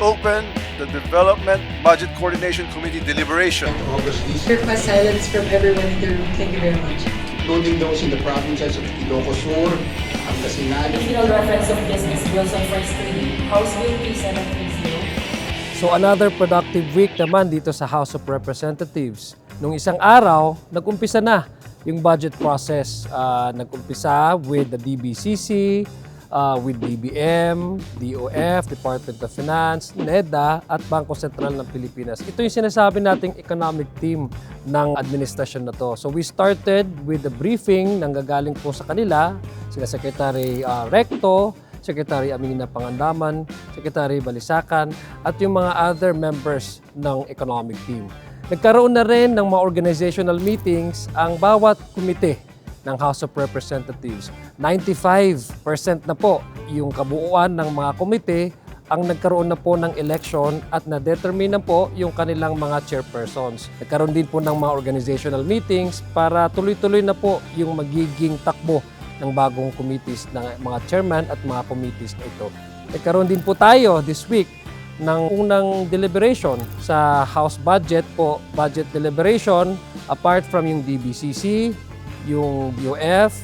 open the Development Budget Coordination Committee deliberation. August this, Request silence from everyone in the room. Thank you very much. including those in the provinces of Ilocos Sur, Pangasinan, Final reference of business bills on first reading, House Bill 3730. So another productive week naman dito sa House of Representatives. Nung isang araw, nag-umpisa na yung budget process. Nag-umpisa with the DBCC, with DBM, DOF, Department of Finance, NEDA, at Bangko Sentral ng Pilipinas. Ito yung sinasabi nating economic team ng administrasyon na to. So we started with the briefing ng gagaling po sa kanila, sila Secretary Recto, Secretary Amina Pangandaman, Secretary Balisacan, at yung mga other members ng economic team. Nagkaroon na rin ng mga organizational meetings ang bawat komite ng House of Representatives. 95% na po yung kabuuan ng mga komite ang nagkaroon na po ng election at na-determine na po yung kanilang mga chairpersons. Nagkaroon din po ng mga organizational meetings para tuloy-tuloy na po yung magiging takbo ng bagong committees ng mga chairman at mga committees na ito. Nagkaroon din po tayo this week ng unang deliberation sa House budget po, budget deliberation, apart from yung DBCC, yung BOF,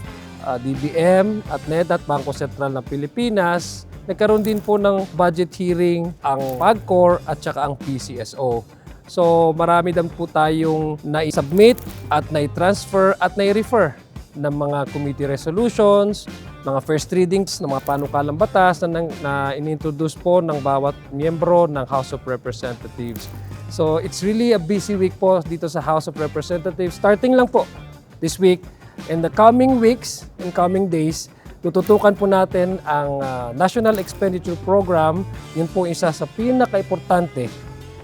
DBM at NEDA at Bangko Sentral ng Pilipinas. Nagkaroon din po ng budget hearing ang PAGCOR at saka ang PCSO. So marami din po tayong na-submit at na-transfer at na-refer ng mga committee resolutions, mga first readings ng mga panukalang batas na inintroduce po ng bawat miyembro ng House of Representatives. So it's really a busy week po dito sa House of Representatives. Starting lang po this week, in the coming weeks and coming days, tututukan po natin ang National Expenditure Program. Yun po isa sa pinaka-importante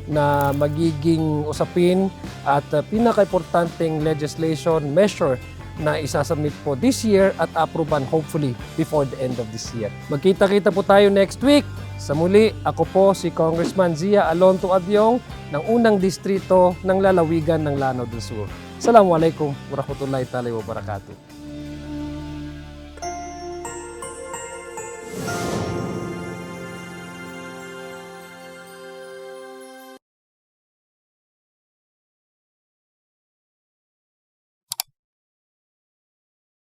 na magiging usapin at pinaka-importanteng legislation measure na isasubmit po this year at approvean hopefully before the end of this year. Magkita-kita po tayo next week. Sa muli, ako po si Congressman Zia Alonto Adyong ng unang distrito ng lalawigan ng Lanao del Sur. Assalamualaikum warahmatullahi wabarakatuh.